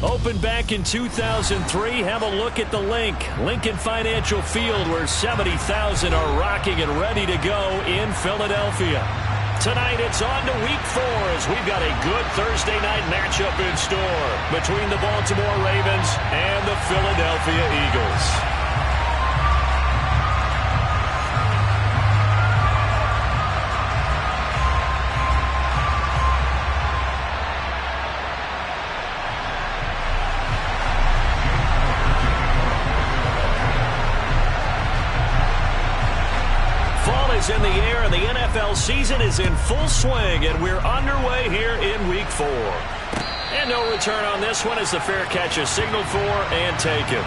Opened back in 2003. Have a look at the Lincoln Financial Field, where 70,000 are rocking and ready to go in Philadelphia. Tonight it's on to week 4 as we've got a good Thursday night matchup in store between the Baltimore Ravens and the Philadelphia Eagles. In the air, and the NFL season is in full swing, and we're underway here in week 4. And no return on this one as the fair catch is signaled for and taken.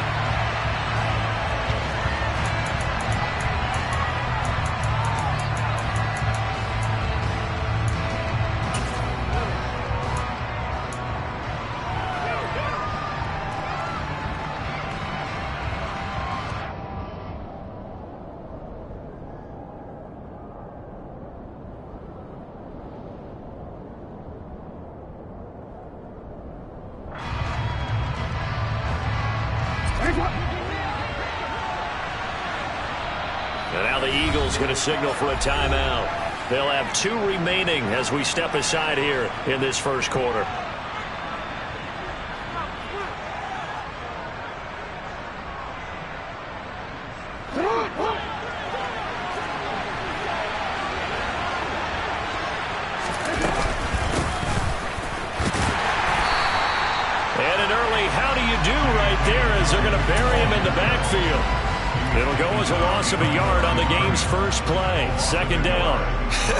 And now the Eagles going to signal for a timeout. They'll have 2 remaining as we step aside here in this first quarter. And an early how do you do right there as they're going to bury him in the backfield. It'll go as a loss of a yard on the game's first play. Second down.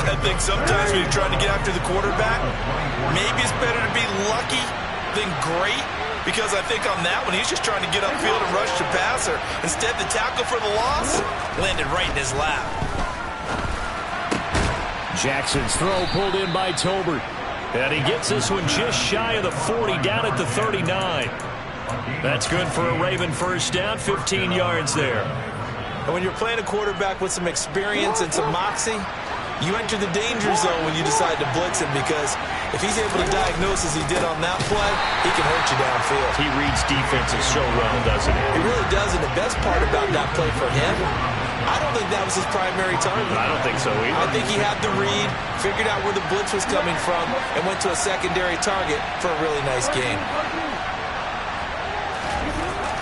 I think sometimes when you're trying to get after the quarterback, maybe it's better to be lucky than great, because I think on that one, he's just trying to get upfield and rush the passer. Instead, the tackle for the loss landed right in his lap. Jackson's throw pulled in by Tolbert. And he gets this one just shy of the 40, down at the 39. That's good for a Raven first down, 15 yards there. And when you're playing a quarterback with some experience and some moxie, you enter the danger zone when you decide to blitz him, because if he's able to diagnose as he did on that play, he can hurt you downfield. He reads defenses so well, doesn't he? He really does, and the best part about that play for him, I don't think that was his primary target. I don't think so either. I think he had the read, figured out where the blitz was coming from, and went to a secondary target for a really nice game.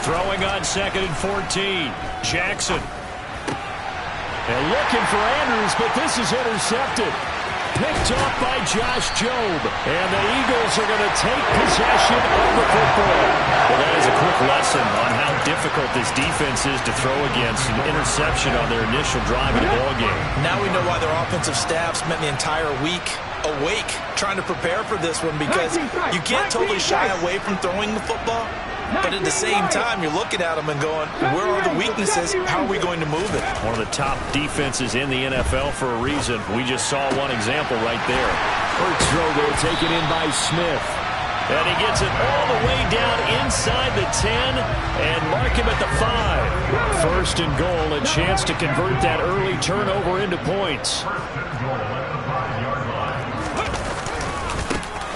Throwing on 2nd and 14. Jackson. And looking for Andrews, but this is intercepted. Picked off by Josh Jobe. And the Eagles are going to take possession of the football. Well, that is a quick lesson on how difficult his defenses to throw against an interception on their initial drive in the ballgame. Now we know why their offensive staff spent the entire week awake trying to prepare for this one, because you can't totally shy away from throwing the football, but at the same time you're looking at them and going, where are the weaknesses? How are we going to move it? One of the top defenses in the NFL for a reason. We just saw one example right there. First throw there taken in by Smith. And he gets it all the way down inside the 10 and mark him at the 5. First and goal, a chance to convert that early turnover into points.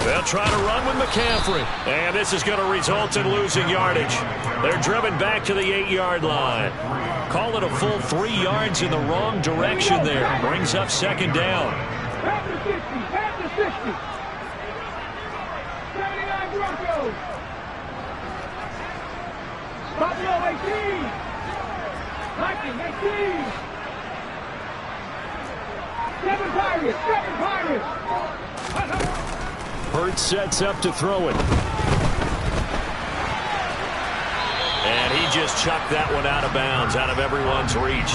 They'll try to run with McCaffrey. And this is going to result in losing yardage. They're driven back to the 8-yard line. Call it a full 3 yards in the wrong direction there. Brings up second down. Past the 60, past the 60. 79 Broncos. Buffalo 18. Vikings 18. 7 Pirates, 7 Pirates. Hurts sets up to throw it. And he just chucked that one out of bounds, out of everyone's reach.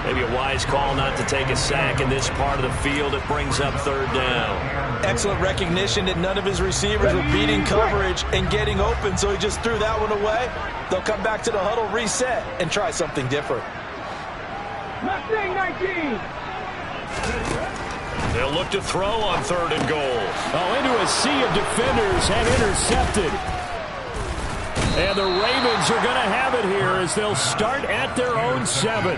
Maybe a wise call not to take a sack in this part of the field. It brings up third down. Excellent recognition that none of his receivers were beating coverage and getting open, so he just threw that one away. They'll come back to the huddle, reset, and try something different. Mustang 19. They'll look to throw on third and goal. Oh, into a sea of defenders and intercepted. And the Ravens are going to have it here as they'll start at their own 7.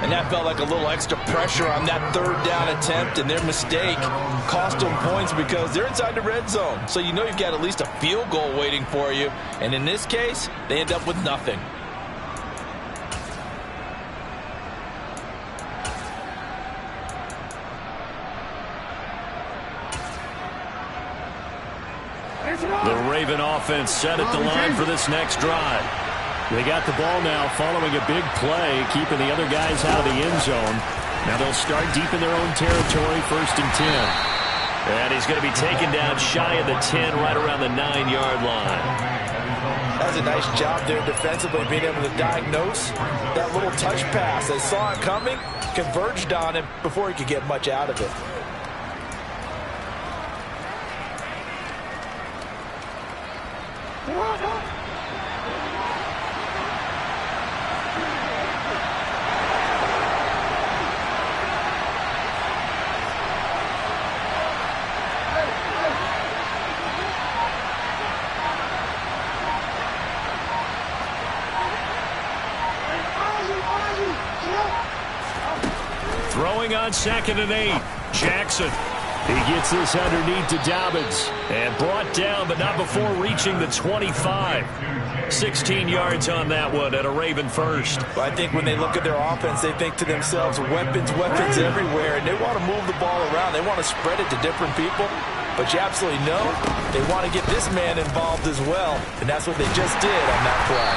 And that felt like a little extra pressure on that third down attempt, and their mistake cost them points because they're inside the red zone. So you know you've got at least a field goal waiting for you. And in this case, they end up with nothing. The Raven offense set at the line for this next drive. They got the ball now following a big play, keeping the other guys out of the end zone. Now they'll start deep in their own territory, first and 10. And he's going to be taken down shy of the 10, right around the 9-yard line. That's a nice job there defensively, being able to diagnose that little touch pass. They saw it coming, converged on him before he could get much out of it. Throwing on 2nd and 8. Jackson. He gets this underneath to Dobbins. And brought down, but not before reaching the 25. 16 yards on that one at a Raven first. Well, I think when they look at their offense, they think to themselves, weapons, weapons everywhere. And they want to move the ball around. They want to spread it to different people. But you absolutely know they want to get this man involved as well. And that's what they just did on that play.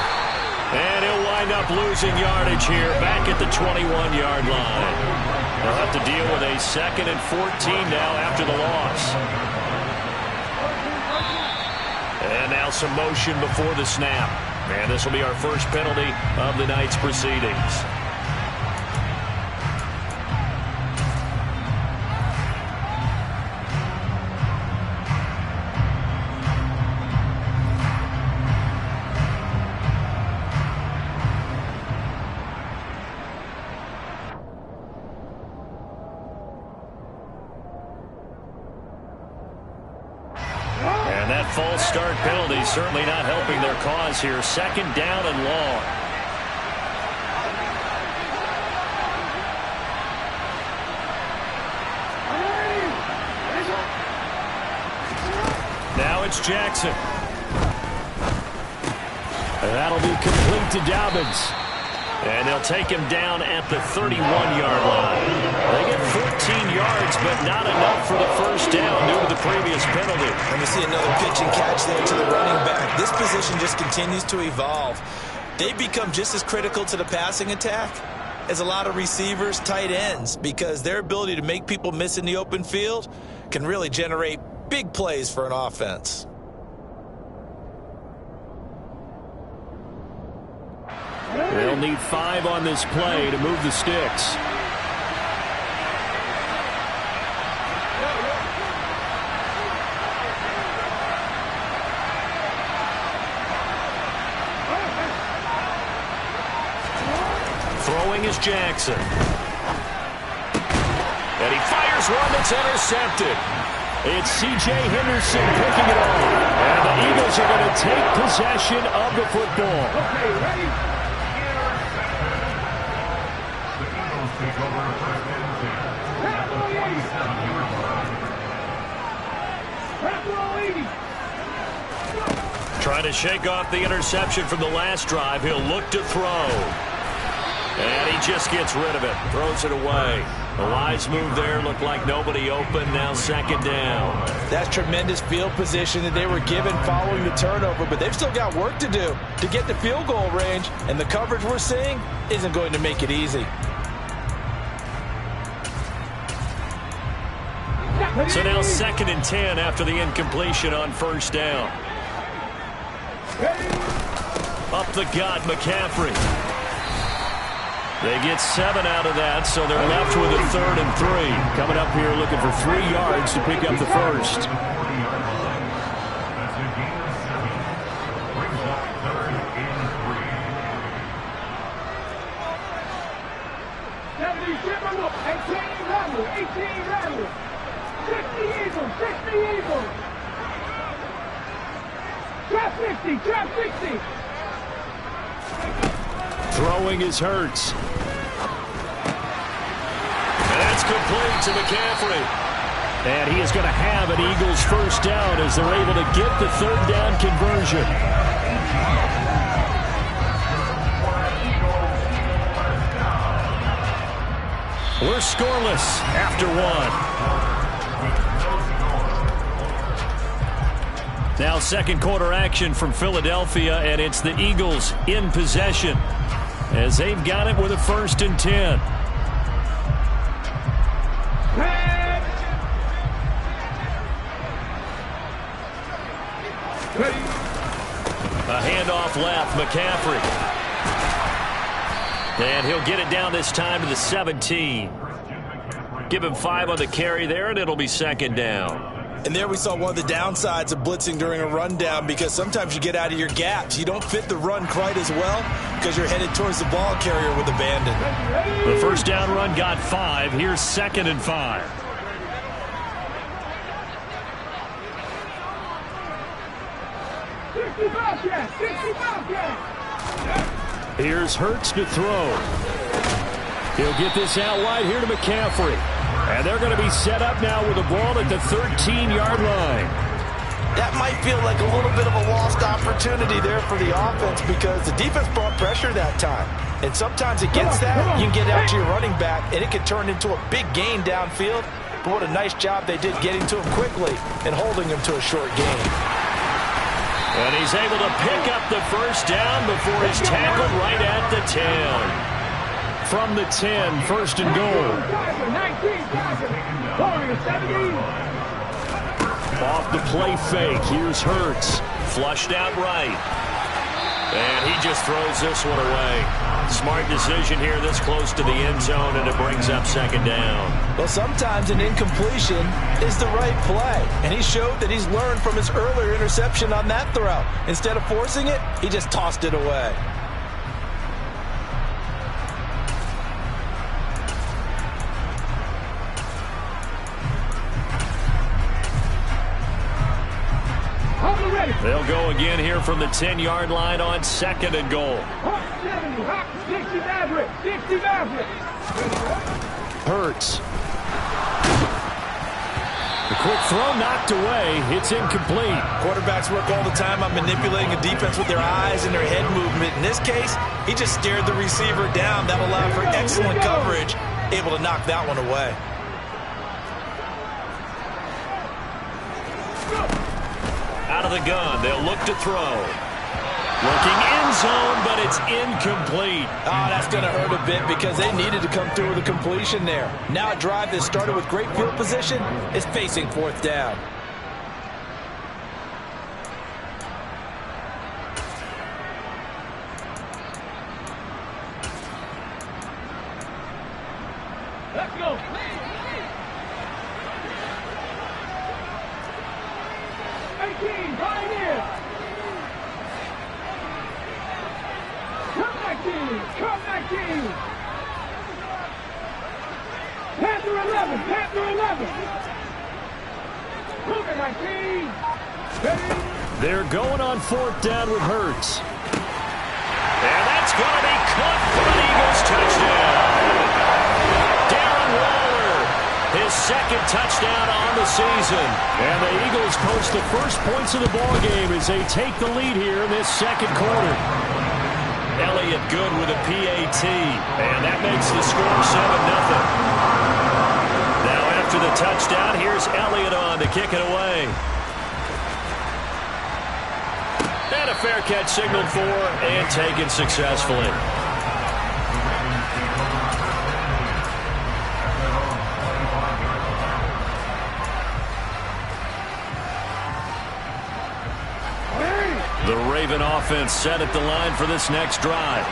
And he'll wind up losing yardage here back at the 21-yard line. They'll have to deal with a 2nd and 14 now after the loss. And now some motion before the snap. And this will be our first penalty of the night's proceedings. And that false start penalty certainly not helping their cause here. 2nd down and long. Now it's Jackson. And that'll be complete to Dobbins. And they'll take him down at the 31-yard line. They get 14 yards, but not enough for the first down due to the previous penalty. And we see another pitch and catch there to the running back. This position just continues to evolve. They become just as critical to the passing attack as a lot of receivers, tight ends, because their ability to make people miss in the open field can really generate big plays for an offense. They'll need 5 on this play to move the sticks. Throwing is Jackson. And he fires one that's intercepted. It's C.J. Henderson picking it off. And the Eagles are going to take possession of the football. Okay, ready? Trying to shake off the interception from the last drive. He'll look to throw. And he just gets rid of it. Throws it away. A wise move there. Looked like nobody open. Now second down. That's tremendous field position that they were given following the turnover, but they've still got work to do to get the field goal range, and the coverage we're seeing isn't going to make it easy. So now 2nd and 10 after the incompletion on first down. Up the gut, McCaffrey. They get 7 out of that, so they're left with a 3rd and 3. Coming up here looking for 3 yards to pick up the first. Trap 60. Throwing is Hurts. And that's complete to McCaffrey. And he is going to have an Eagles first down as they're able to get the 3rd down conversion. We're scoreless after 1. Now 2nd quarter action from Philadelphia, and it's the Eagles in possession as they've got it with a 1st and 10. A handoff left, McCaffrey. And he'll get it down this time to the 17. Give him 5 on the carry there, and it'll be 2nd down. And there we saw one of the downsides of blitzing during a rundown, because sometimes you get out of your gaps. You don't fit the run quite as well because you're headed towards the ball carrier with abandon. The first down run got 5. Here's 2nd and 5. Here's Hurts to throw. He'll get this out wide here to McCaffrey. And they're going to be set up now with the ball at the 13-yard line. That might feel like a little bit of a lost opportunity there for the offense, because the defense brought pressure that time. And sometimes against that, you can get out to your running back, and it can turn into a big gain downfield. But what a nice job they did getting to him quickly and holding him to a short gain. And he's able to pick up the first down before he's tackled right at the 10. From the 10, 1st and goal. Off the play fake, here's Hurts. Flushed out right. And he just throws this one away. Smart decision here this close to the end zone, and it brings up 2nd down. Well, sometimes an incompletion is the right play. And he showed that he's learned from his earlier interception on that throw. Instead of forcing it, he just tossed it away. They'll go again here from the 10-yard line on 2nd and goal. Hurts. The quick throw knocked away. It's incomplete. Quarterbacks work all the time on manipulating a defense with their eyes and their head movement. In this case, he just stared the receiver down. That allowed for excellent coverage, able to knock that one away. Out of the gun, they'll look to throw. Looking end zone, but it's incomplete. Oh, that's going to hurt a bit because they needed to come through with a completion there. Now a drive that started with great field position is facing 4th down. Go. Right in. Come back in. Come back in. Panther 11. Panther 11. Move it, 19. Ready? They're going on fourth down with Hurts. And that's going to be caught for an Eagles touchdown. Darren Waller, his second touchdown on the season. And the Eagles post the first points of the ballgame as they take the lead here in this second quarter. Elliott good with a PAT. And that makes the score 7-0. Now after the touchdown, here's Elliott on to kick it away. And a fair catch signaled for and taken successfully. The Raven offense set at the line for this next drive.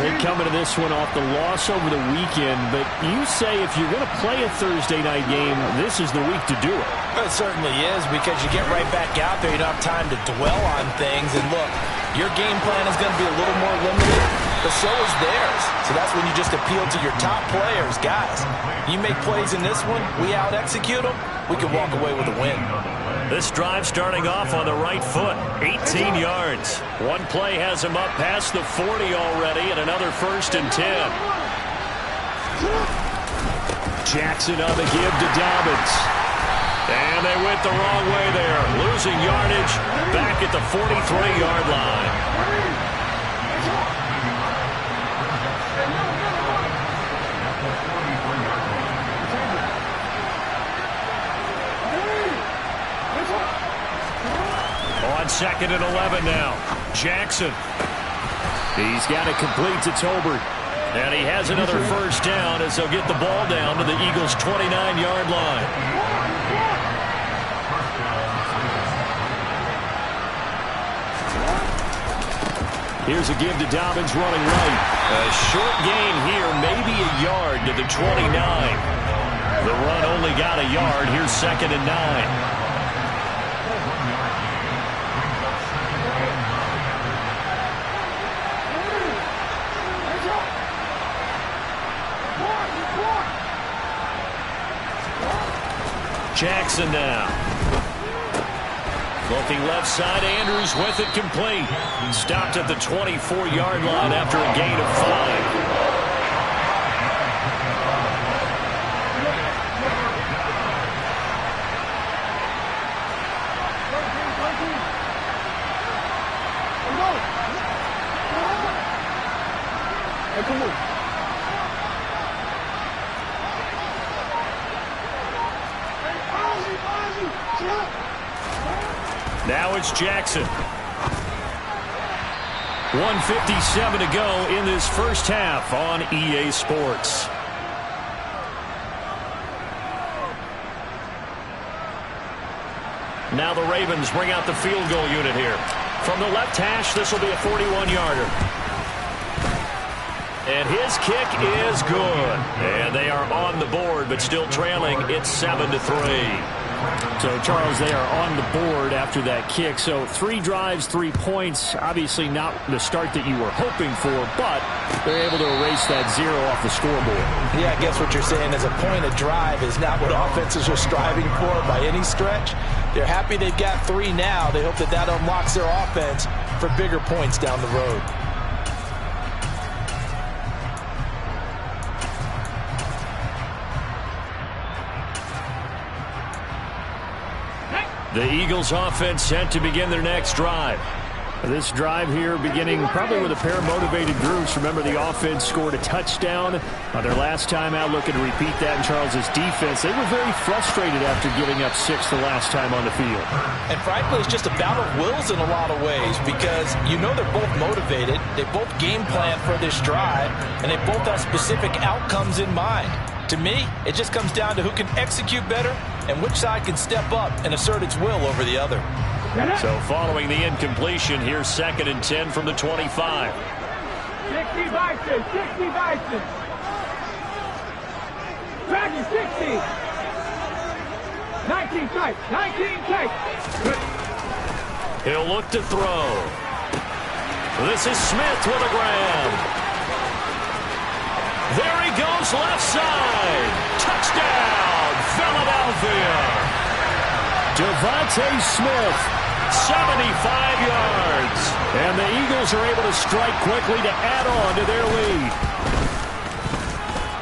They come into this one off the loss over the weekend, but you say if you're going to play a Thursday night game, this is the week to do it. It certainly is, because you get right back out there. You don't have time to dwell on things. And look, your game plan is going to be a little more limited, but so is theirs. So that's when you just appeal to your top players. Guys, you make plays in this one, we out-execute them, we can walk away with a win. This drive starting off on the right foot, 18 yards. One play has him up past the 40 already, and another 1st and 10. Jackson on the give to Dobbins. And they went the wrong way there, losing yardage back at the 43-yard line. On 2nd and 11 now. Jackson. He's got it complete to Tolbert. And he has another first down as they'll get the ball down to the Eagles' 29-yard line. Here's a give to Dobbins running right. A short gain here, maybe a yard to the 29. The run only got a yard. Here's 2nd and 9. Jackson now. Looking left side, Andrews with it complete. Stopped at the 24-yard line after a gain of 5. Now it's Jackson. 1:57 to go in this first half on EA Sports. Now the Ravens bring out the field goal unit here. From the left hash, this will be a 41-yarder. And his kick is good. And they are on the board, but still trailing. It's 7-3. So, Charles, they are on the board after that kick. So 3 drives, 3 points. Obviously not the start that you were hoping for, but they're able to erase that 0 off the scoreboard. Yeah, I guess what you're saying is a point of drive is not what offenses are striving for by any stretch. They're happy they've got 3 now. They hope that that unlocks their offense for bigger points down the road. The Eagles offense set to begin their next drive. This drive here beginning probably with a pair of motivated groups. Remember, the offense scored a touchdown on their last time out, looking to repeat that in Charles's defense. They were very frustrated after giving up 6 the last time on the field. And frankly, it's just a battle of wills in a lot of ways, because you know they're both motivated. They both game plan for this drive, and they both have specific outcomes in mind. To me, it just comes down to who can execute better and which side can step up and assert its will over the other. So following the incompletion, here's 2nd and 10 from the 25. 60 Bison, 60 Bison. 60. 19 tight. 19 tight. He'll look to throw. This is Smith with a grab. There he goes, left side. Touchdown, Philadelphia. Devontae Smith, 75 yards. And the Eagles are able to strike quickly to add on to their lead.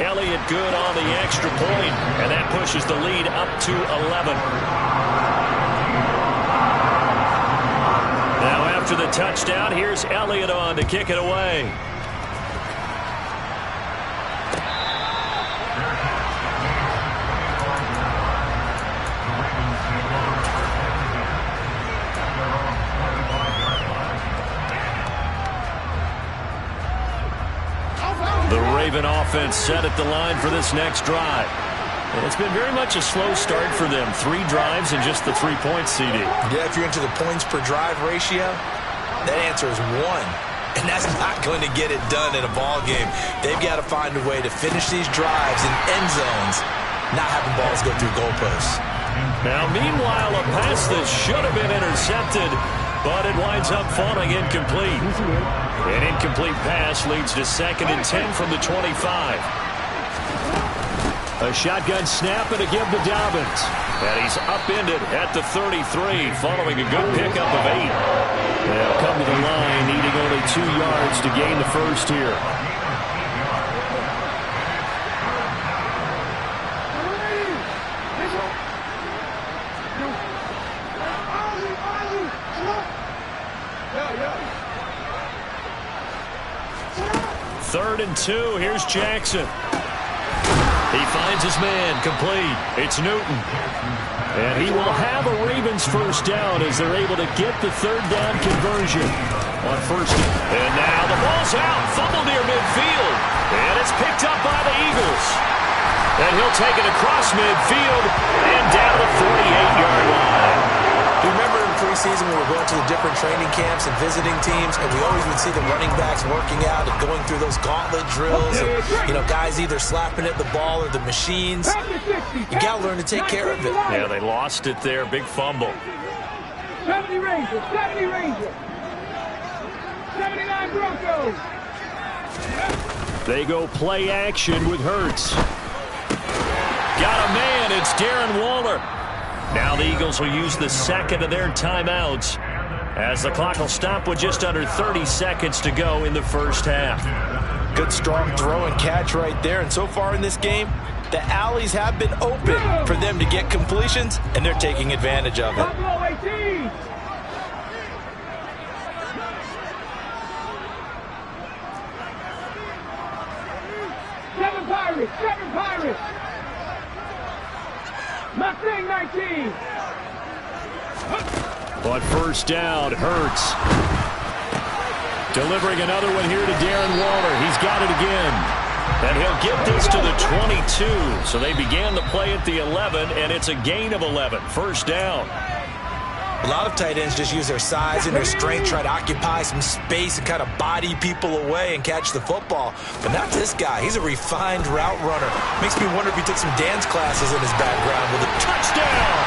Elliott good on the extra point, and that pushes the lead up to 11. Now after the touchdown, here's Elliott on to kick it away. The Raven offense set at the line for this next drive. And it's been very much a slow start for them. 3 drives and just the 3 points, CD. Yeah, if you're into the points per drive ratio, that answer is 1. And that's not going to get it done in a ball game. They've got to find a way to finish these drives in end zones, not having balls go through goalposts. Now, meanwhile, a pass that should have been intercepted, but it winds up falling incomplete. An incomplete pass leads to 2nd and 10 from the 25. A shotgun snap and a give to Dobbins. And he's upended at the 33 following a good pickup of 8. They'll come to the line needing only 2 yards to gain the first here. Third and 2. Here's Jackson. He finds his man complete. It's Newton. And he will have a Ravens first down as they're able to get the 3rd down conversion on first. And now the ball's out. Fumble near midfield. And it's picked up by the Eagles. And he'll take it across midfield and down the 48-yard line. You remember in preseason when we were going to the different training camps and visiting teams, and we always would see the running backs working out and going through those gauntlet drills, and, guys either slapping at the ball or the machines. You got to learn to take care of it. Yeah, they lost it there. Big fumble. 70 Rangers. 70 Rangers. 79 Broncos. They go play action with Hurts. Got a man. It's Darren Waller. Now the Eagles will use the 2nd of their timeouts as the clock will stop with just under 30 seconds to go in the first half. Good strong throw and catch right there. And so far in this game, the alleys have been open for them to get completions, and they're taking advantage of it. Buffalo 18. Seven Pirates. Mustang 19. But first down, Hurts. Delivering another one here to Darren Waller. He's got it again. And he'll get this to the 22. So they began the play at the 11, and it's a gain of 11. First down. A lot of tight ends just use their size and their strength, try to occupy some space and kind of body people away and catch the football. But not this guy. He's a refined route runner. Makes me wonder if he took some dance classes in his background with a touchdown.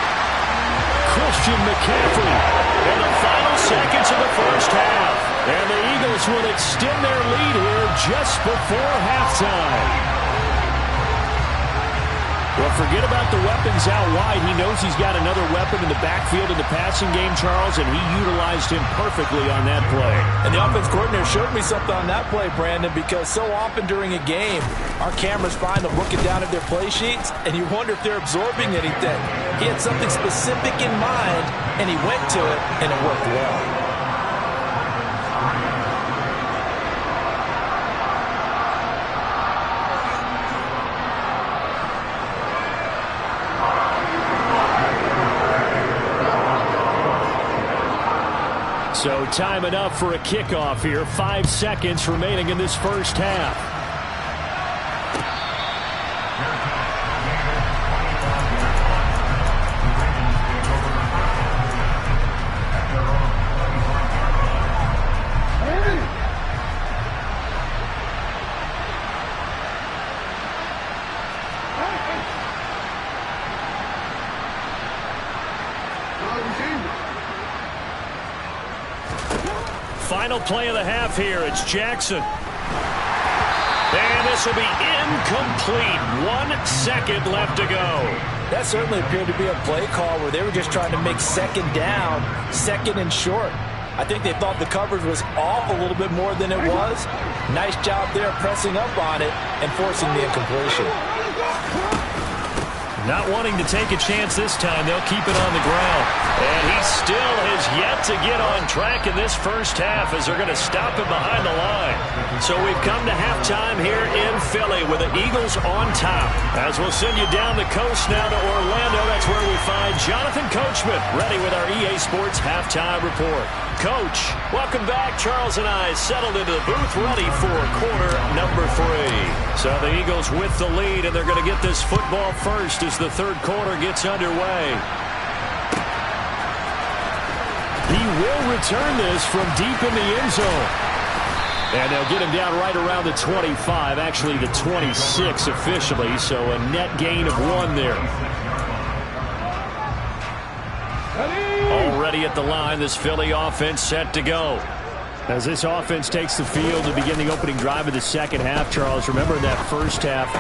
Christian McCaffrey in the final seconds of the first half. And the Eagles will extend their lead here just before halftime. Well, forget about the weapons out wide. He knows he's got another weapon in the backfield in the passing game, Charles, and he utilized him perfectly on that play. And the offense coordinator showed me something on that play, Brandon, because so often during a game, our cameras find them looking down at their play sheets, and you wonder if they're absorbing anything. He had something specific in mind, and he went to it, and it worked well. So time enough for a kickoff here. 5 seconds remaining in this first half. final play of the half here. It's Jackson. And this will be incomplete. 1 second left to go. That certainly appeared to be a play call where they were just trying to make second down, second and short. I think they thought the coverage was off a little bit more than it was. Nice job there pressing up on it and forcing the incompletion. Not wanting to take a chance this time, they'll keep it on the ground. And he still has yet to get on track in this first half as they're going to stop him behind the line. So we've come to halftime here in Philly with the Eagles on top. As we'll send you down the coast now to Orlando, that's where we find Jonathan Coachman ready with our EA Sports Halftime Report. Coach, welcome back. Charles and I settled into the booth ready for quarter number 3. So the Eagles with the lead, and they're going to get this football first as the third quarter gets underway. He will return this from deep in the end zone. And they'll get him down right around the 25, actually the 26 officially, so a net gain of 1 there. Already at the line, this Philly offense set to go. As this offense takes the field to begin the opening drive of the second half, Charles, remember that first half,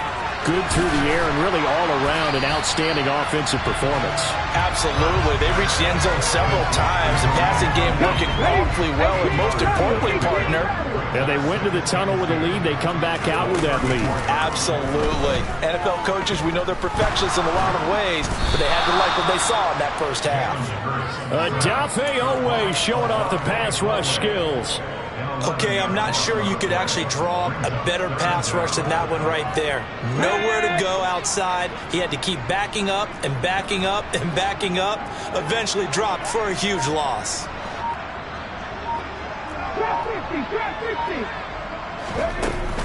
good through the air and really all around an outstanding offensive performance. Absolutely. They reached the end zone several times. The passing game working awfully well, and most importantly, partner. And they went to the tunnel with a lead. They come back out with that lead. Absolutely. NFL coaches, we know they're perfectionists in a lot of ways, but they had to like what they saw in that first half. Dafe Owe showing off the pass rush skills. Okay, I'm not sure you could actually draw a better pass rush than that one right there. Nowhere to go outside. He had to keep backing up and backing up and backing up. Eventually dropped for a huge loss.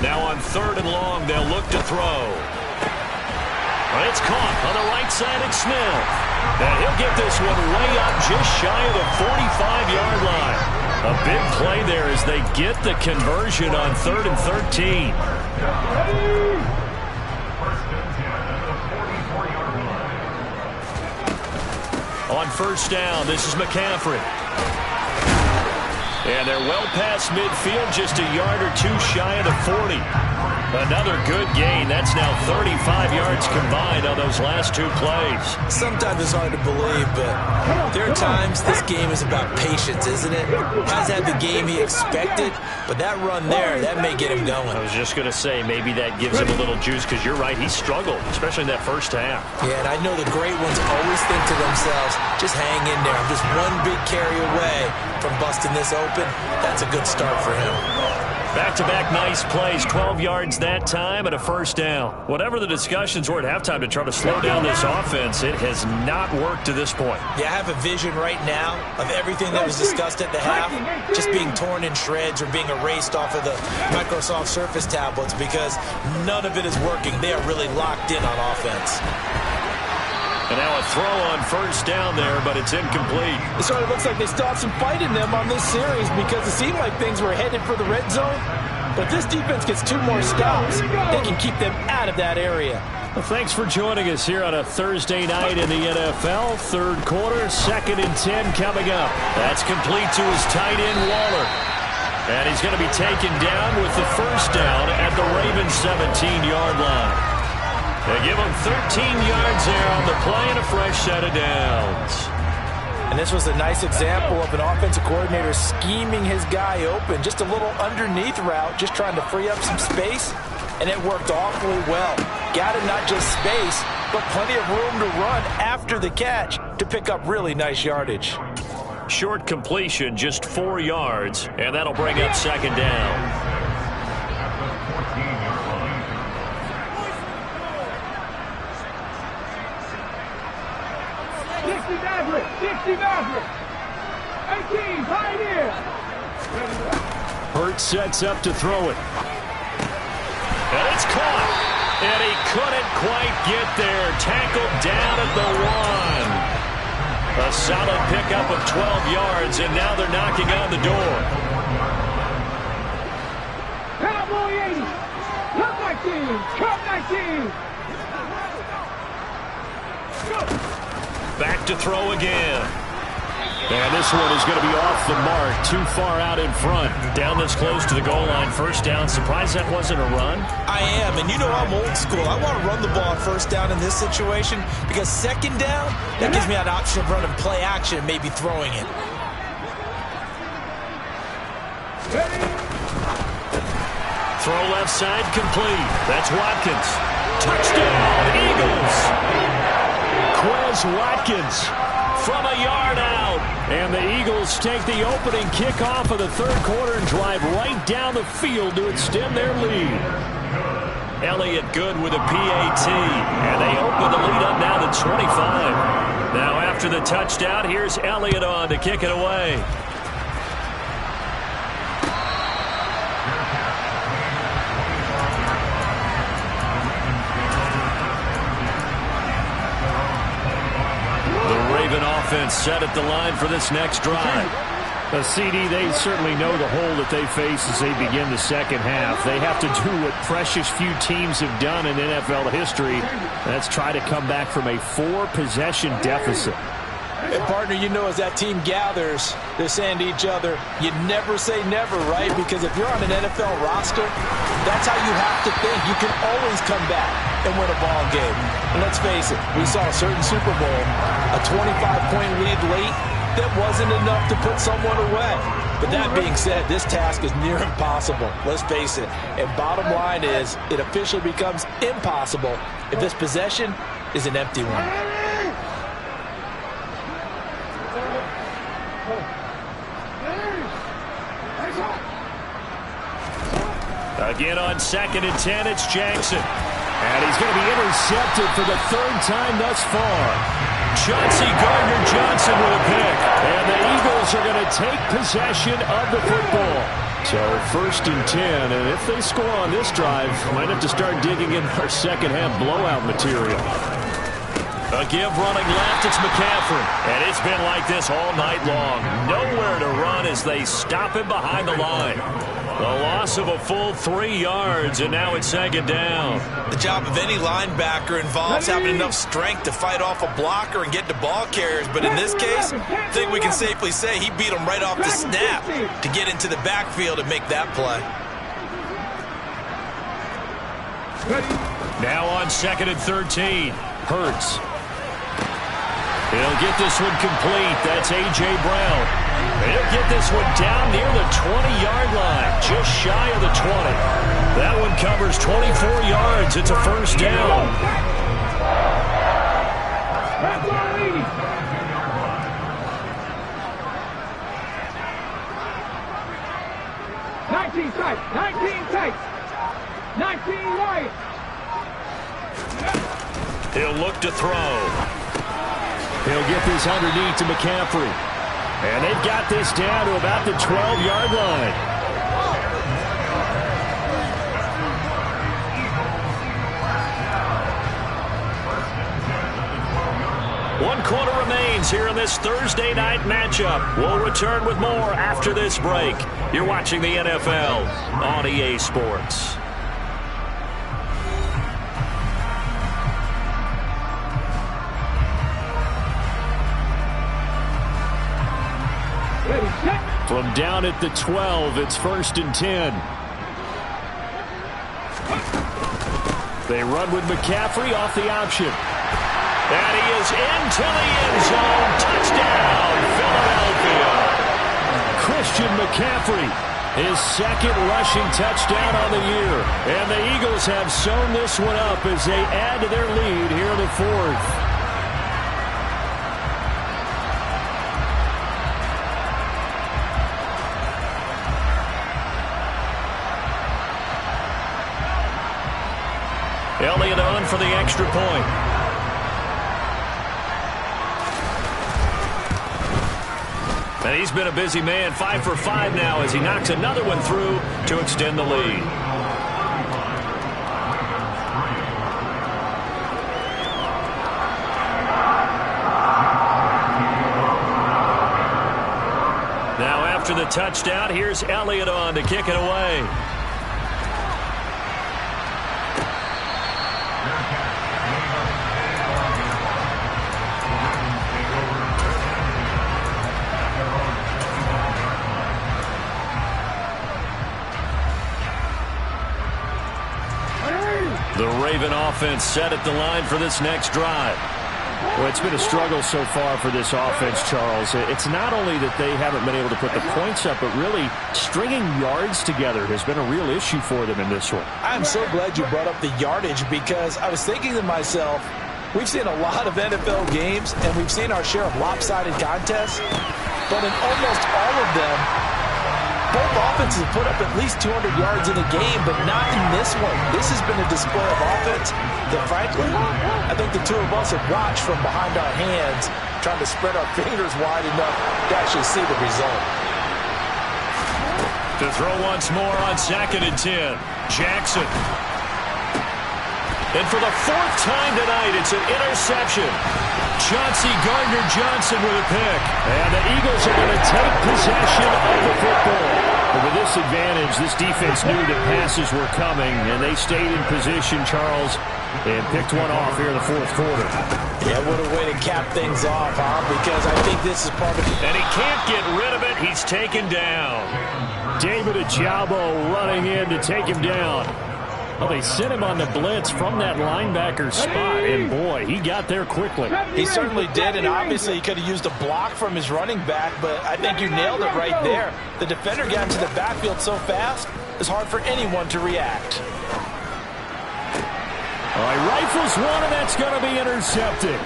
Now on 3rd and long, they'll look to throw. But it's caught on the right side of Smith. And he'll get this one way up just shy of the 45-yard line. A big play there as they get the conversion on 3rd and 13. On first down, this is McCaffrey. And they're well past midfield, just a yard or 2 shy of the 40. Another good gain. That's now 35 yards combined on those last 2 plays. Sometimes it's hard to believe, but there are times this game is about patience, isn't it? Hasn't had the game he expected, but that run there, that may get him going. I was just going to say, maybe that gives him a little juice, because you're right, he struggled, especially in that first half. Yeah, and I know the great ones always think to themselves, just hang in there. I'm just one big carry away from busting this open. That's a good start for him. Back-to-back nice plays, 12 yards that time and a first down. Whatever the discussions were at halftime to try to slow down this offense, it has not worked to this point. Yeah, I have a vision right now of everything that was discussed at the half just being torn in shreds or being erased off of the Microsoft Surface tablets because none of it is working. They are really locked in on offense. And now a throw on first down there, but it's incomplete. It sort of looks like they still have some fight in them on this series because it seemed like things were headed for the red zone. But this defense gets 2 more stops. They can keep them out of that area. Well, thanks for joining us here on a Thursday night in the NFL. Third quarter, 2nd and 10 coming up. That's complete to his tight end, Waller. And he's going to be taken down with the first down at the Ravens' 17-yard line. They give him 13 yards there on the play and a fresh set of downs. And this was a nice example of an offensive coordinator scheming his guy open. Just a little underneath route, just trying to free up some space, and it worked awfully well. Got him not just space, but plenty of room to run after the catch to pick up really nice yardage. Short completion, just 4 yards, and that'll bring up 2nd down. Hurts sets up to throw it. And it's caught. And he couldn't quite get there. Tackled down at the 1. A solid pickup of 12 yards, and now they're knocking on the door. Cowboy 80. Cup 19. Cup 19. Back to throw again. And this one is going to be off the mark, too far out in front. Down this close to the goal line, first down. Surprised that wasn't a run? I am, and you know I'm old school. I want to run the ball on first down in this situation because second down, that gives me an option of running play action and maybe throwing it. Throw left side complete. That's Watkins. Touchdown, Eagles. Quez Watkins from a yard out. And the Eagles take the opening kickoff of the third quarter and drive right down the field to extend their lead. Elliott good with a PAT. And they open the lead up now to 25. Now after the touchdown, here's Elliott on to kick it away. Offense set at the line for this next drive. The CD, they certainly know the hole that they face as they begin the second half. They have to do what precious few teams have done in NFL history. That's try to come back from a 4-possession deficit. And partner, you know, as that team gathers, they're saying to each other, you never say never, right? Because if you're on an NFL roster, that's how you have to think. You can always come back and win a ball game. And let's face it, we saw a certain Super Bowl, a 25-point lead late, that wasn't enough to put someone away. But that being said, this task is near impossible. Let's face it. And bottom line is, it officially becomes impossible if this possession is an empty one. Again on 2nd and 10, it's Jackson. And he's going to be intercepted for the third time thus far. Chauncey Gardner-Johnson with a pick. And the Eagles are going to take possession of the football. So 1st and 10, and if they score on this drive, might have to start digging in our second half blowout material. A give running left, it's McCaffrey. And it's been like this all night long. Nowhere to run as they stop him behind the line. The loss of a full 3 yards, and now it's 2nd down. The job of any linebacker involves having enough strength to fight off a blocker and get to ball carriers. But in this case, I think we can safely say he beat him right off the snap to get into the backfield and make that play. Now on 2nd and 13, Hurts. He'll get this one complete. That's A.J. Brown. He'll get this one down near the 20-yard line, just shy of the 20. That one covers 24 yards. It's a first down. That's our lead. Nineteen tight. 19 right. He'll look to throw. He'll get this underneath to McCaffrey. And they've got this down to about the 12-yard line. One quarter remains here in this Thursday night matchup. We'll return with more after this break. You're watching the NFL on EA Sports. From down at the 12, it's 1st and 10. They run with McCaffrey off the option. And he is into the end zone. Touchdown, Philadelphia. Christian McCaffrey, his 2nd rushing touchdown on the year. And the Eagles have sewn this one up as they add to their lead here in the 4th. Elliott on for the extra point. And he's been a busy man, 5 for 5 now as he knocks another one through to extend the lead. Now after the touchdown, here's Elliott on to kick it away. The Raven offense set at the line for this next drive. Well, it's been a struggle so far for this offense, Charles. It's not only that they haven't been able to put the points up, but really stringing yards together has been a real issue for them in this one. I'm so glad you brought up the yardage, because I was thinking to myself, we've seen a lot of NFL games, and we've seen our share of lopsided contests, but in almost all of them, both offenses have put up at least 200 yards in a game, but not in this one. This has been a display of offense that, frankly, I think the two of us have watched from behind our hands, trying to spread our fingers wide enough to actually see the result. To throw once more on 2nd and 10. Jackson. And for the 4th time tonight, it's an interception. Chauncey Gardner-Johnson with a pick. And the Eagles are going to take possession of the football. But with this advantage, this defense knew that passes were coming, and they stayed in position, Charles, and picked one off here in the 4th quarter. Yeah, what a way to cap things off, huh? Because I think this is part of it. And he can't get rid of it. He's taken down. David Ojabo running in to take him down. Well, they sent him on the blitz from that linebacker spot, and boy, he got there quickly. He certainly did, and obviously he could have used a block from his running back, but I think you nailed it right there. The defender got into the backfield so fast, it's hard for anyone to react. All right, rifles one, and that's going to be intercepted.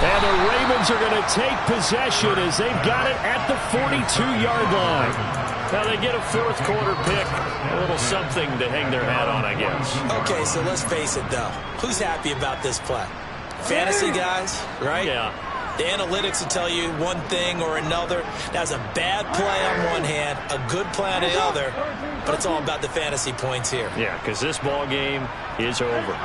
And the Ravens are going to take possession as they've got it at the 42-yard line. Now they get a 4th quarter pick. A little something to hang their hat on, I guess. Okay, so let's face it, though. Who's happy about this play? Fantasy guys, right? Yeah. The analytics will tell you one thing or another. That's a bad play on one hand, a good play on the other, but it's all about the fantasy points here. Yeah, because this ball game is over.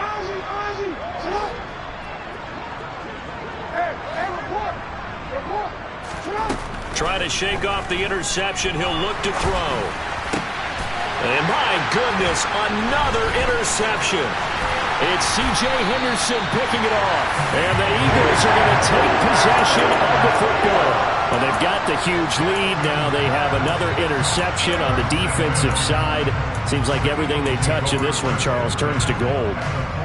Trying to shake off the interception. He'll look to throw. And my goodness, another interception. It's C.J. Henderson picking it off. And the Eagles are going to take possession of the football. Well, they've got the huge lead. Now they have another interception on the defensive side. Seems like everything they touch in this one, Charles, turns to gold.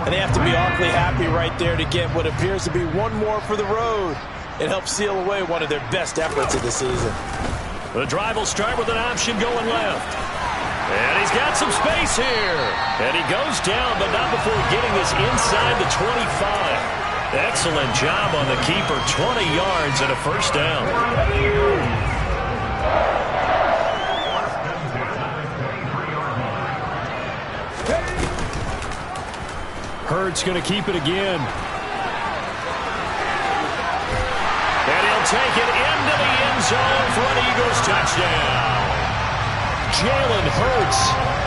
And they have to be awfully happy right there to get what appears to be one more for the road. It helps seal away one of their best efforts of the season. The drive will start with an option going left. And he's got some space here. And he goes down, but not before getting this inside the 25. Excellent job on the keeper. 20 yards and a first down. Hurts going to keep it again. And he'll take it into the end zone for an Eagles touchdown. Jalen Hurts,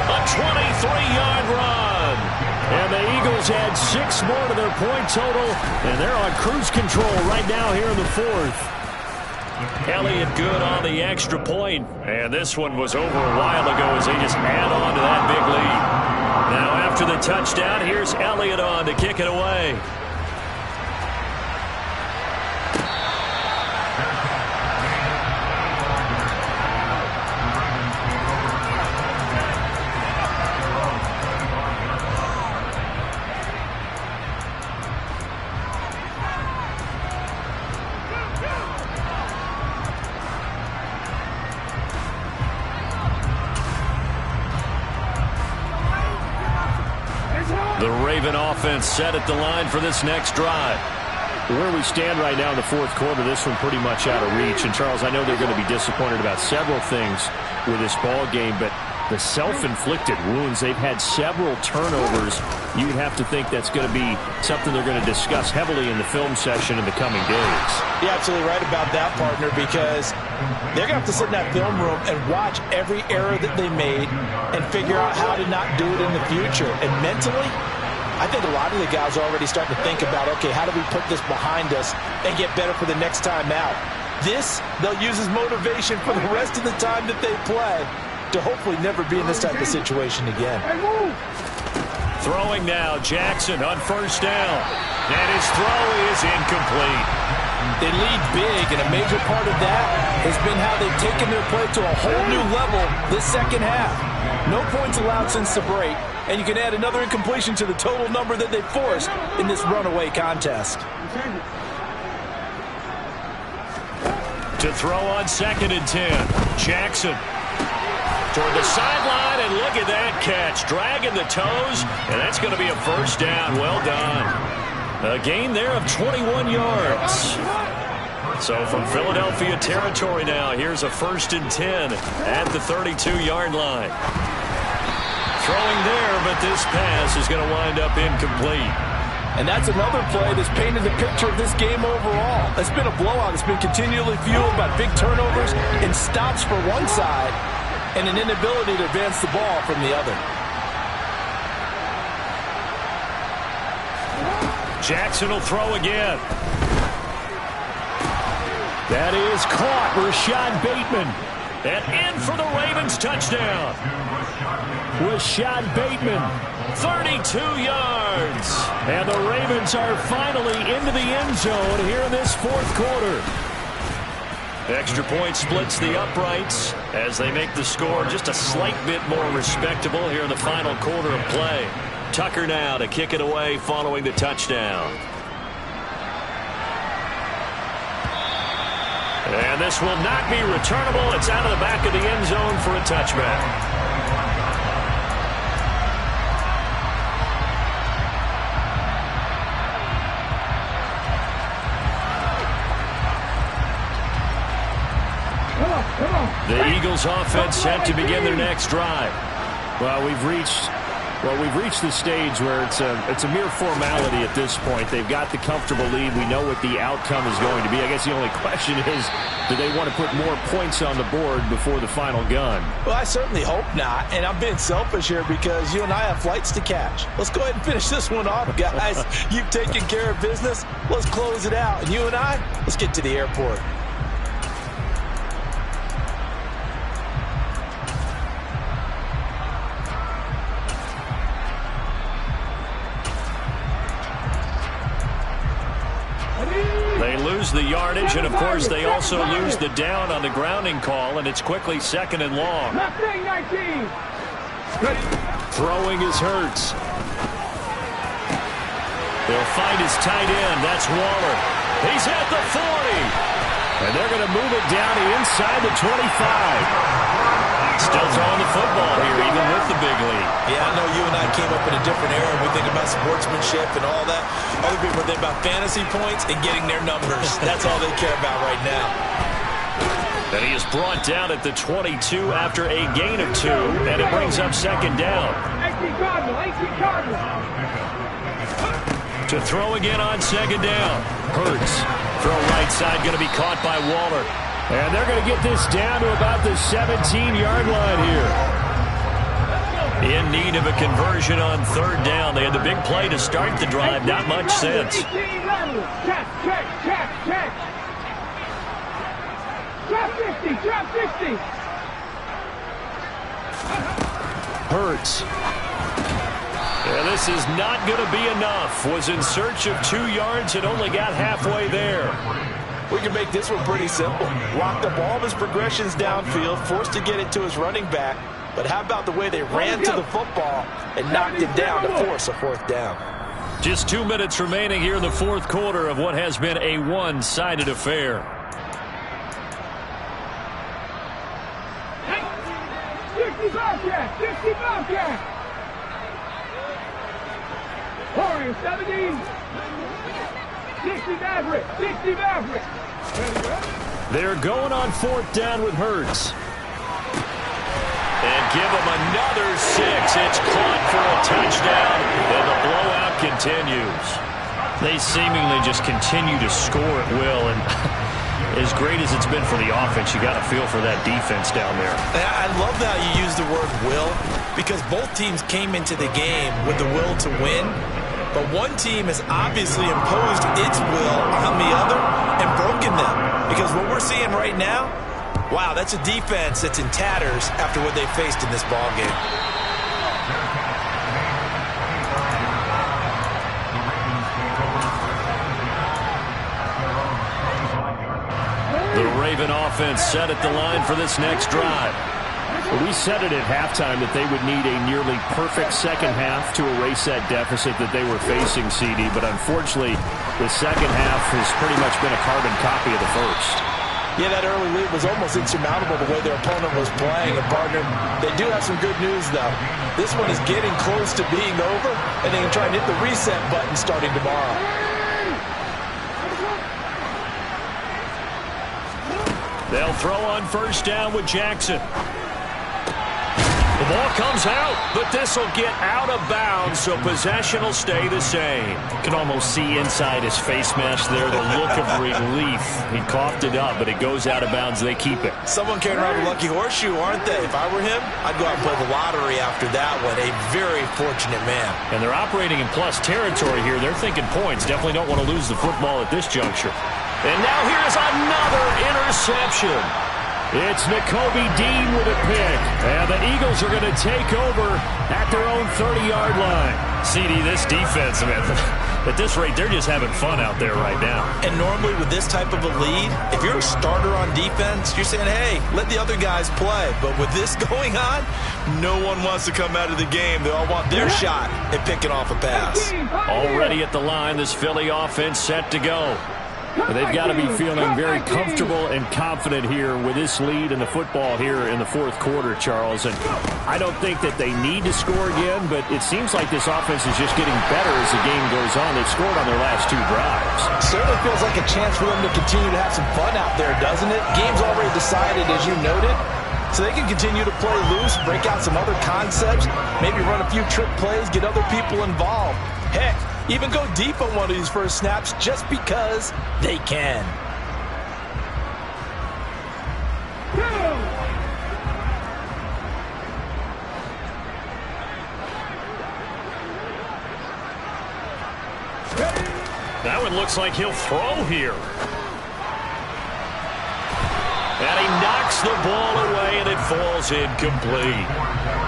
a 23-yard run. And the Eagles add 6 more to their point total, and they're on cruise control right now here in the 4th. Elliott good on the extra point, and this one was over a while ago as they just add on to that big lead. Now after the touchdown, here's Elliott on to kick it away. The Raven offense set at the line for this next drive. Where we stand right now in the 4th quarter, this one pretty much out of reach. And, Charles, I know they're going to be disappointed about several things with this ball game, but the self-inflicted wounds, they've had several turnovers. You'd have to think that's going to be something they're going to discuss heavily in the film session in the coming days. You're absolutely right about that, partner, because they're going to have to sit in that film room and watch every error that they made and figure out how to not do it in the future. And mentally, I think a lot of the guys are already starting to think about, okay, how do we put this behind us and get better for the next time out? This, they'll use as motivation for the rest of the time that they play to hopefully never be in this type of situation again. Throwing now, Jackson on first down. And his throw is incomplete. They lead big, and a major part of that has been how they've taken their play to a whole new level this second half. No points allowed since the break, and you can add another incompletion to the total number that they forced in this runaway contest. To throw on 2nd and 10. Jackson toward the sideline, and look at that catch. Dragging the toes, and that's going to be a first down. Well done. A gain there of 21 yards. So from Philadelphia territory now, here's a 1st and 10 at the 32-yard line. Throwing there, but this pass is going to wind up incomplete. And that's another play that's painted the picture of this game overall. It's been a blowout. It's been continually fueled by big turnovers and stops for one side and an inability to advance the ball from the other. Jackson will throw again. That is caught. Rashad Bateman. And in for the Ravens touchdown. Rashad Bateman, 32 yards. And the Ravens are finally into the end zone here in this 4th quarter. Extra point splits the uprights as they make the score just a slight bit more respectable here in the final quarter of play. Tucker now to kick it away following the touchdown. And this will not be returnable. It's out of the back of the end zone for a touchback. The Eagles offense set to begin their next drive. Well, we've reached the stage where it's a mere formality at this point. They've got the comfortable lead. We know what the outcome is going to be. I guess the only question is, do they want to put more points on the board before the final gun? Well, I certainly hope not, and I'm being selfish here because you and I have flights to catch. Let's go ahead and finish this one off, guys. You've taken care of business. Let's close it out. And you and I, let's get to the airport. The yardage, and of course they also lose the down on the grounding call, and it's quickly 2nd and long. Throwing is Hurts. They'll find his tight end. That's Waller. He's at the 40, and they're going to move it down to inside the 25. Still throwing the football here, even with the big lead. Yeah, I know you and I came up in a different era. We think about sportsmanship and all that. Other people think about fantasy points and getting their numbers. That's all they care about right now. And he is brought down at the 22 after a gain of 2, and it brings up 2nd down. To throw again on 2nd down. Hurts. Throw right side, going to be caught by Waller. And they're going to get this down to about the 17-yard line here. In need of a conversion on 3rd down. They had the big play to start the drive. Not much sense. Check. Drop 50. Hurts. Yeah, this is not going to be enough. Was in search of 2 yards and only got halfway there. We can make this one pretty simple. Locked up all of his progressions downfield, forced to get it to his running back. But how about the way they ran to the football and knocked it down to force a 4th down? Just 2 minutes remaining here in the 4th quarter of what has been a one-sided affair. 60 Bobcat. Warriors 70. 60 Maverick. They're going on 4th down with Hurts. And give them another 6. It's caught for a touchdown, and the blowout continues. They seemingly just continue to score at will, and as great as it's been for the offense, you got to feel for that defense down there. I love how you use the word will, because both teams came into the game with the will to win. But one team has obviously imposed its will on the other and broken them. Because what we're seeing right now, wow, that's a defense that's in tatters after what they faced in this ballgame. The Raven offense set at the line for this next drive. Well, we said it at halftime that they would need a nearly perfect second half to erase that deficit that they were facing, CD. But unfortunately, the second half has pretty much been a carbon copy of the first. Yeah, that early lead was almost insurmountable the way their opponent was playing. And, partner, they do have some good news, though. This one is getting close to being over, and they can try and hit the reset button starting tomorrow. They'll throw on first down with Jackson. The ball comes out, but this will get out of bounds, so possession will stay the same. You can almost see inside his face mask there the look of relief. He coughed it up, but it goes out of bounds. They keep it. Someone carrying around a lucky horseshoe, aren't they? If I were him, I'd go out and play the lottery after that one. A very fortunate man. And they're operating in plus territory here. They're thinking points. Definitely don't want to lose the football at this juncture. And now here's another interception. It's Nakobe Dean with a pick. And the Eagles are going to take over at their own 30-yard line. CD, this defense, man, at this rate, they're just having fun out there right now. And normally with this type of a lead, if you're a starter on defense, you're saying, hey, let the other guys play. But with this going on, no one wants to come out of the game. They all want their shot at picking off a pass. Already at the line, this Philly offense set to go. But they've got to be feeling very comfortable and confident here with this lead in the football here in the fourth quarter, Charles. And I don't think that they need to score again, but it seems like this offense is just getting better as the game goes on. They've scored on their last two drives. Certainly feels like a chance for them to continue to have some fun out there, doesn't it? Game's already decided, as you noted. So they can continue to play loose, break out some other concepts, maybe run a few trick plays, get other people involved. Heck, even go deep on one of these first snaps just because they can. That one looks like he'll throw here. And he knocks the ball away, and it falls incomplete.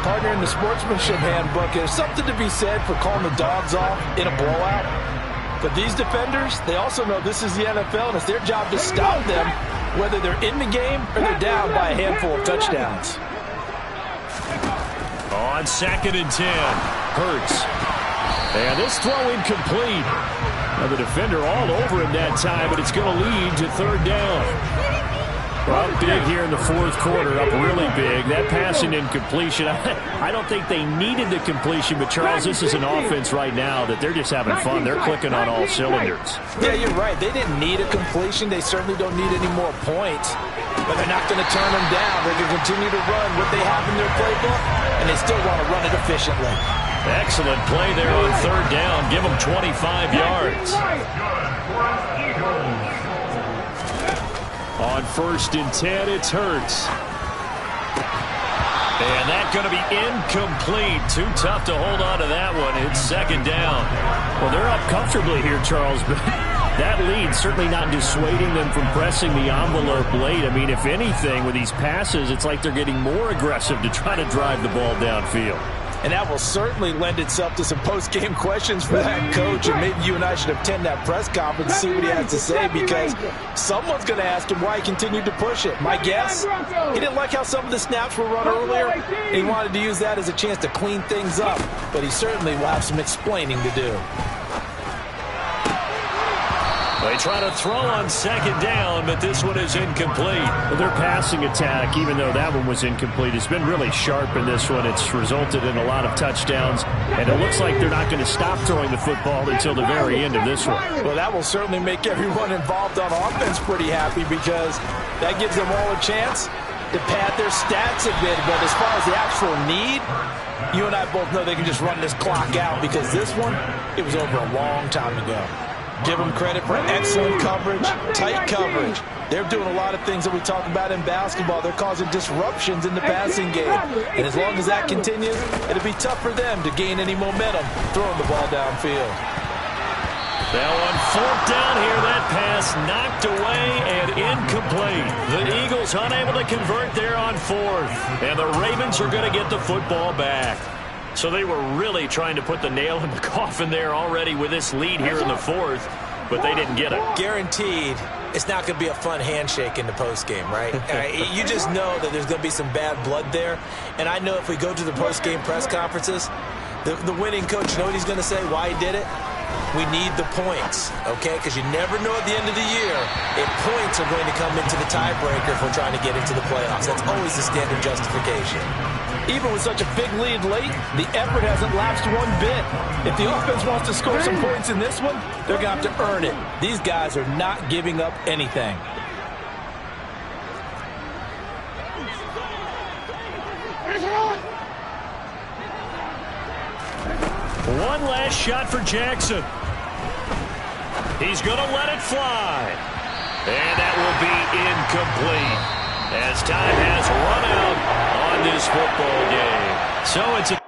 Partner, in the sportsmanship handbook, there's something to be said for calling the dogs off in a blowout. But these defenders, they also know this is the NFL, and it's their job to stop them, whether they're in the game or they're down by a handful of touchdowns. On 2nd and 10, Hurts. And this throw incomplete. Now the defender all over him that time, but it's going to lead to 3rd down. Well, big here in the fourth quarter, up really big. That passing incompletion, I don't think they needed the completion, but Charles, this is an offense right now that they're just having fun. They're clicking on all cylinders. Yeah, you're right. They didn't need a completion. They certainly don't need any more points. But they're not going to turn them down. They're going to continue to run what they have in their playbook, and they still want to run it efficiently. Excellent play there on 3rd down. Give them 25 yards. On 1st and 10, it's Hurts. And that's going to be incomplete. Too tough to hold on to that one. It's 2nd down. Well, they're up comfortably here, Charles, but that lead certainly not dissuading them from pressing the envelope late. I mean, if anything, with these passes, it's like they're getting more aggressive to try to drive the ball downfield. And that will certainly lend itself to some post-game questions for that coach. And maybe you and I should attend that press conference and see what he has to say, because someone's going to ask him why he continued to push it. My guess, he didn't like how some of the snaps were run earlier. And he wanted to use that as a chance to clean things up. But he certainly will have some explaining to do. They try to throw on 2nd down, but this one is incomplete. Well, their passing attack, even though that one was incomplete, has been really sharp in this one. It's resulted in a lot of touchdowns, and it looks like they're not going to stop throwing the football until the very end of this one. Well, that will certainly make everyone involved on offense pretty happy, because that gives them all a chance to pad their stats a bit. But as far as the actual need, you and I both know they can just run this clock out, because this one, it was over a long time ago. Give them credit for excellent coverage, tight coverage. They're doing a lot of things that we talk about in basketball. They're causing disruptions in the passing game. And as long as that continues, it'll be tough for them to gain any momentum throwing the ball downfield. Now on 4th down here, that pass knocked away and incomplete. The Eagles unable to convert there on 4th. And the Ravens are going to get the football back. So they were really trying to put the nail in the coffin there already with this lead here in the 4th. but they didn't get it. Guaranteed it's not going to be a fun handshake in the postgame, right? You just know that there's going to be some bad blood there. And I know if we go to the postgame press conferences, the winning coach, you know what he's going to say, why he did it? We need the points, okay? Because you never know at the end of the year if points are going to come into the tiebreaker if we're trying to get into the playoffs. That's always the standard justification. Even with such a big lead late, the effort hasn't lapsed one bit. If the offense wants to score some points in this one, they're going to have to earn it. These guys are not giving up anything. One last shot for Jackson. He's going to let it fly. And that will be incomplete as time has run out on this football game. So it's a